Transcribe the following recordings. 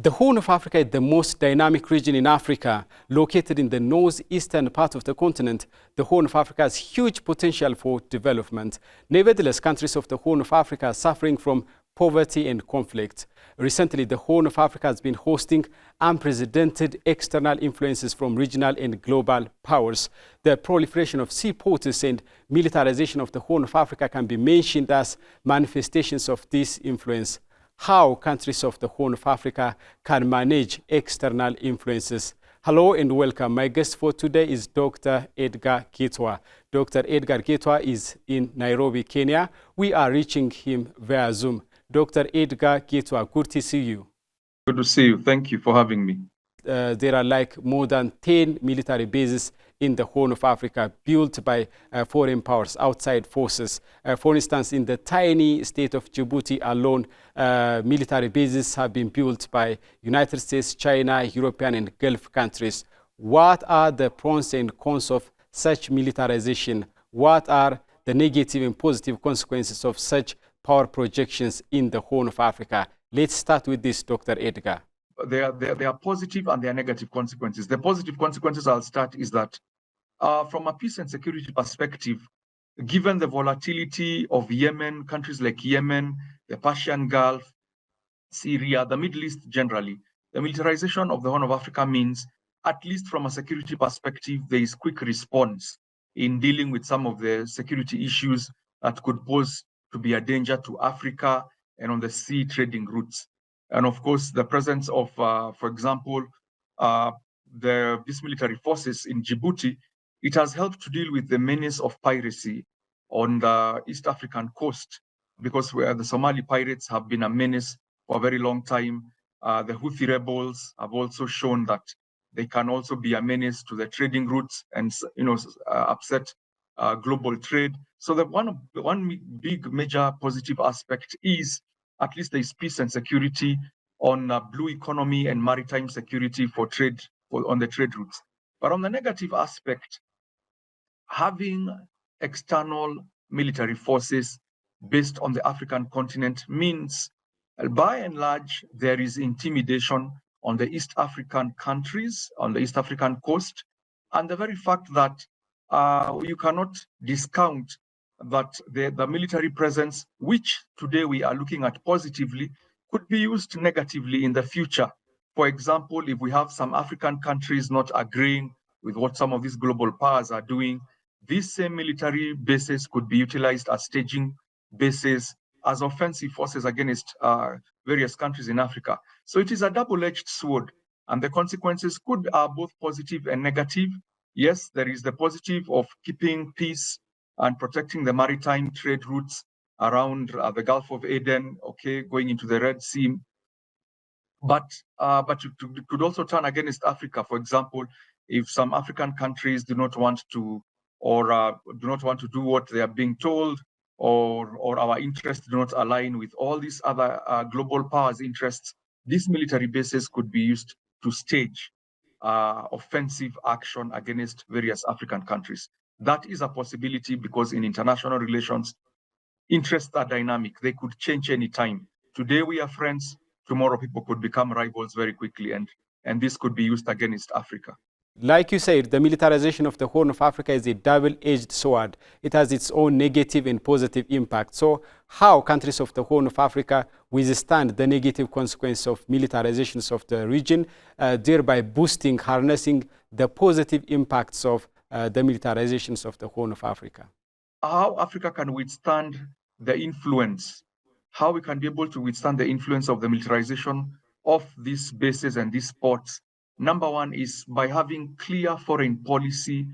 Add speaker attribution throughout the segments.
Speaker 1: The Horn of Africa is the most dynamic region in Africa. Located in the northeastern part of the continent, the Horn of Africa has huge potential for development. Nevertheless, countries of the Horn of Africa are suffering from poverty and conflict. Recently, the Horn of Africa has been hosting unprecedented external influences from regional and global powers. The proliferation of seaports and militarization of the Horn of Africa can be mentioned as manifestations of this influence. How countries of the Horn of Africa can manage external influences. Hello and welcome. My guest for today is Dr. Edgar Gitwa. Dr. Edgar Gitwa is in Nairobi, Kenya. We are reaching him via Zoom. Dr. Edgar Gitwa, good to see you.
Speaker 2: Good to see you. Thank you for having me.
Speaker 1: There are like more than 10 military bases in the Horn of Africa built by foreign powers, outside forces. For instance, in the tiny state of Djibouti alone, military bases have been built by United States, China, European and Gulf countries. What are the pros and cons of such militarization? What are the negative and positive consequences of such power projections in the Horn of Africa? Let's start with this, Dr. Edgar.
Speaker 2: There are positive and there are negative consequences. The positive consequences I'll start is that from a peace and security perspective, given the volatility of Yemen, countries like Yemen, the Persian Gulf, Syria, the Middle East generally, the militarization of the Horn of Africa means, at least from a security perspective, there is quick response in dealing with some of the security issues that could pose to be a danger to Africa and on the sea trading routes. And of course, the presence of, for example, these military forces in Djibouti, it has helped to deal with the menace of piracy on the East African coast, because where the Somali pirates have been a menace for a very long time. The Houthi rebels have also shown that they can also be a menace to the trading routes and upset global trade. So the one big major positive aspect is at least there is peace and security on blue economy and maritime security for trade on the trade routes. But on the negative aspect, having external military forces based on the African continent means, by and large, there is intimidation on the East African countries, on the East African coast, and the very fact that you cannot discount that the military presence, which today we are looking at positively, could be used negatively in the future. For example, if we have some African countries not agreeing with what some of these global powers are doing, these same military bases could be utilized as staging bases, as offensive forces against various countries in Africa. So it is a double-edged sword, and the consequences could are both positive and negative. Yes, there is the positive of keeping peace and protecting the maritime trade routes around the Gulf of Aden, going into the Red Sea. But it could also turn against Africa. For example, if some African countries do not want to do what they are being told, or our interests do not align with all these other global powers' interests, these military bases could be used to stage offensive action against various African countries. That is a possibility because in international relations, interests are dynamic. They could change any time. Today we are friends, tomorrow people could become rivals very quickly, and this could be used against Africa.
Speaker 1: Like you said, the militarization of the Horn of Africa is a double-edged sword. It has its own negative and positive impact. So how countries of the Horn of Africa withstand the negative consequences of militarizations of the region, thereby harnessing the positive impacts of the militarizations of the Horn of Africa?
Speaker 2: How Africa can withstand the influence, how we can be able to withstand the influence of the militarization of these bases and these ports. Number one is by having clear foreign policy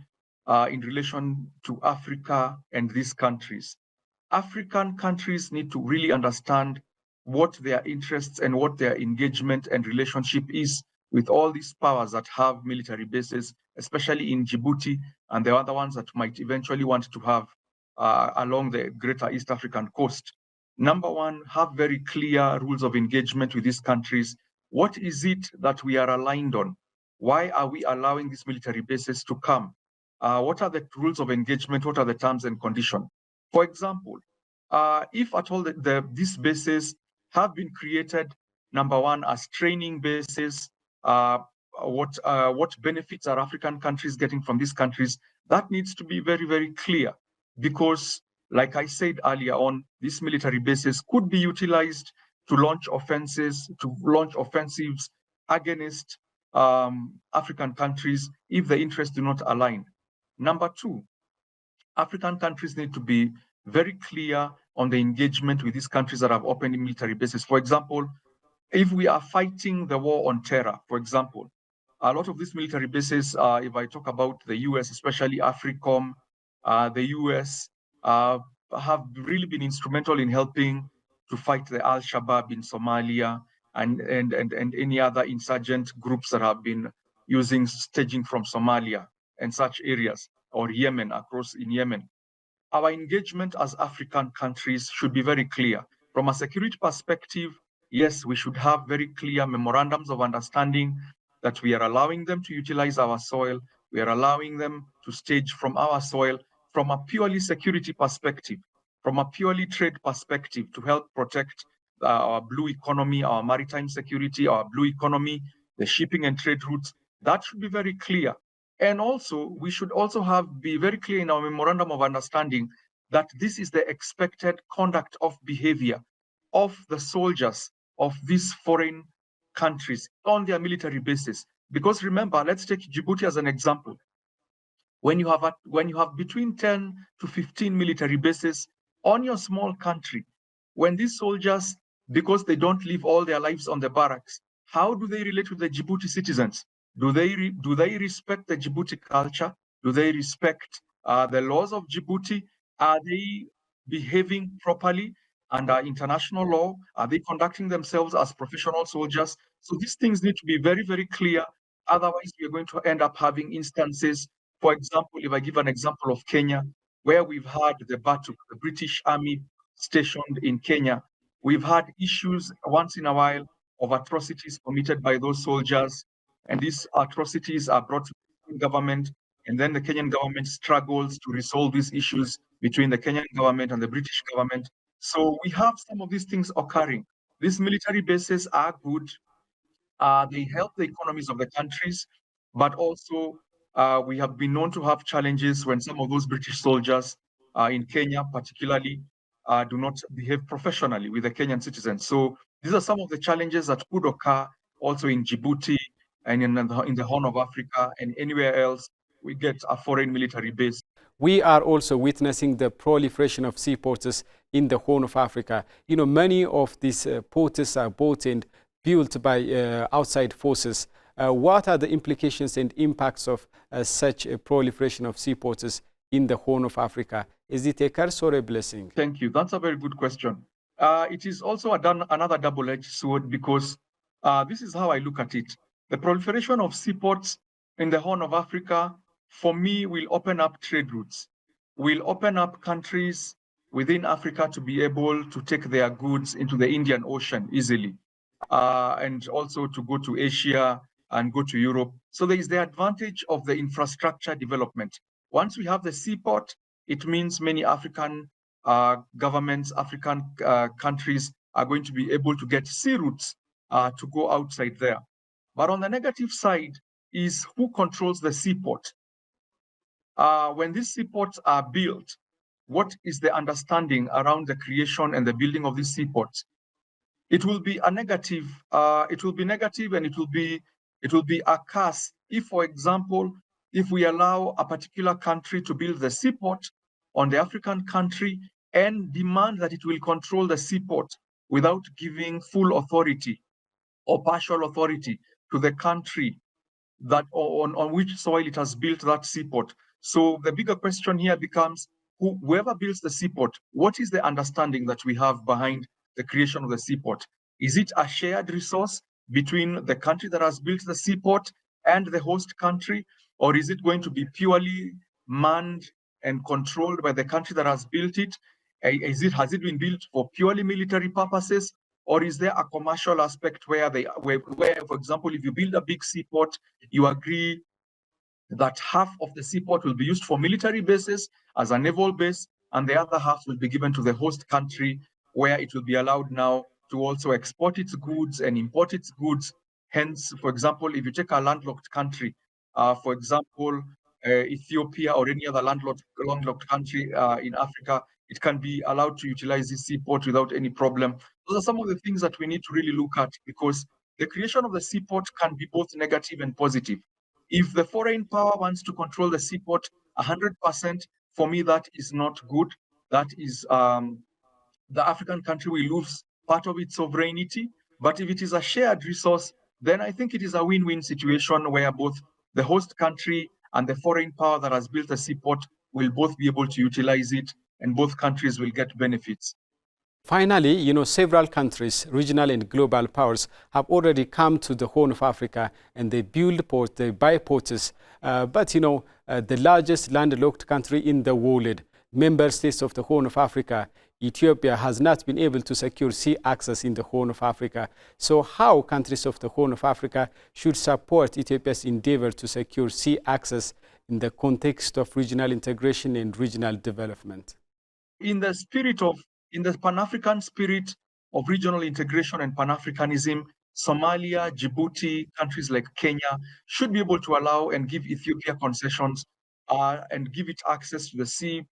Speaker 2: in relation to Africa and these countries. African countries need to really understand what their interests and what their engagement and relationship is with all these powers that have military bases, especially in Djibouti and the other ones that might eventually want to have along the greater East African coast. Number one, have very clear rules of engagement with these countries. What is it that we are aligned on? Why are we allowing these military bases to come? What are the rules of engagement? What are the terms and conditions? For example, if at all these bases have been created number one, as training bases. What benefits are African countries getting from these countries? That needs to be very, very clear, because, like I said earlier on, these military bases could be utilized to launch offensives against African countries if the interests do not align. Number two, African countries need to be very clear on the engagement with these countries that have opened military bases. For example, if we are fighting the war on terror, for example, a lot of these military bases, if I talk about the US, especially AFRICOM, the US have really been instrumental in helping to fight the Al-Shabaab in Somalia and any other insurgent groups that have been using staging from Somalia and such areas, or Yemen, across in Yemen. Our engagement as African countries should be very clear. From a security perspective, yes, we should have very clear memorandums of understanding that we are allowing them to utilize our soil, we are allowing them to stage from our soil. From a purely security perspective, from a purely trade perspective, to help protect our blue economy, our maritime security, our blue economy, the shipping and trade routes, that should be very clear. And also, we should also be very clear in our memorandum of understanding that this is the expected conduct of behavior of the soldiers of these foreign countries on their military bases. Because remember, let's take Djibouti as an example. When you have between 10 to 15 military bases on your small country, when these soldiers, because they don't live all their lives on the barracks, how do they relate with the Djibouti citizens? Do they respect the Djibouti culture? Do they respect the laws of Djibouti? Are they behaving properly under international law? Are they conducting themselves as professional soldiers? So these things need to be very, very clear. Otherwise, we are going to end up having instances. For example, if I give an example of Kenya, where we've had the British Army stationed in Kenya, we've had issues once in a while of atrocities committed by those soldiers, and these atrocities are brought to the government, and then the Kenyan government struggles to resolve these issues between the Kenyan government and the British government. So we have some of these things occurring. These military bases are good. They help the economies of the countries, but also we have been known to have challenges when some of those British soldiers in Kenya, particularly, do not behave professionally with the Kenyan citizens. So these are some of the challenges that could occur also in Djibouti and in the Horn of Africa and anywhere else we get a foreign military base.
Speaker 1: We are also witnessing the proliferation of seaports in the Horn of Africa. Many of these ports are built by outside forces. What are the implications and impacts of such a proliferation of seaports in the Horn of Africa? Is it a curse or a blessing?
Speaker 2: Thank you. That's a very good question. It is also another double-edged sword, because this is how I look at it. The proliferation of seaports in the Horn of Africa, for me, will open up trade routes, will open up countries within Africa to be able to take their goods into the Indian Ocean easily, and also to go to Asia and go to Europe. So there is the advantage of the infrastructure development. Once we have the seaport, it means many African governments, African countries are going to be able to get sea routes to go outside there. But on the negative side is who controls the seaport. When these seaports are built, what is the understanding around the creation and the building of these seaports? It will be a negative. It will be negative, and it will be a curse if, for example, if we allow a particular country to build the seaport on the African country and demand that it will control the seaport without giving full authority or partial authority to the country that on which soil it has built that seaport. So the bigger question here becomes, whoever builds the seaport, what is the understanding that we have behind the creation of the seaport? Is it a shared resource between the country that has built the seaport and the host country, or is it going to be purely manned and controlled by the country that has built it? Has it been built for purely military purposes, or is there a commercial aspect where, for example, if you build a big seaport, you agree that half of the seaport will be used for military bases as a naval base, and the other half will be given to the host country, where it will be allowed now to also export its goods and import its goods. Hence, for example, if you take a landlocked country, for example, Ethiopia or any other landlocked country in Africa, it can be allowed to utilize this seaport without any problem. Those are some of the things that we need to really look at, because the creation of the seaport can be both negative and positive. If the foreign power wants to control the seaport 100%, for me, that is not good. That is the African country will lose part of its sovereignty. But if it is a shared resource, then I think it is a win-win situation where both the host country and the foreign power that has built a seaport will both be able to utilize it, and both countries will get benefits.
Speaker 1: Finally, several countries, regional and global powers, have already come to the Horn of Africa and they build ports, they buy ports. But the largest landlocked country in the world, member states of the Horn of Africa, Ethiopia, has not been able to secure sea access in the Horn of Africa. So how countries of the Horn of Africa should support Ethiopia's endeavor to secure sea access in the context of regional integration and regional development?
Speaker 2: In the Pan-African spirit of regional integration and Pan-Africanism, Somalia, Djibouti, countries like Kenya should be able to allow and give Ethiopia concessions and give it access to the sea,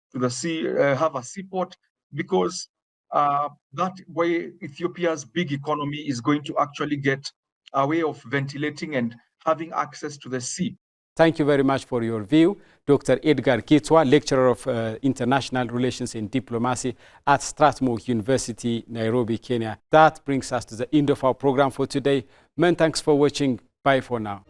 Speaker 2: have a seaport, because that way Ethiopia's big economy is going to actually get a way of ventilating and having access to the sea.
Speaker 1: Thank you very much for your view. Dr. Edgar Kitwa, lecturer of International Relations and Diplomacy at Strathmore University, Nairobi, Kenya. That brings us to the end of our program for today. Many thanks for watching. Bye for now.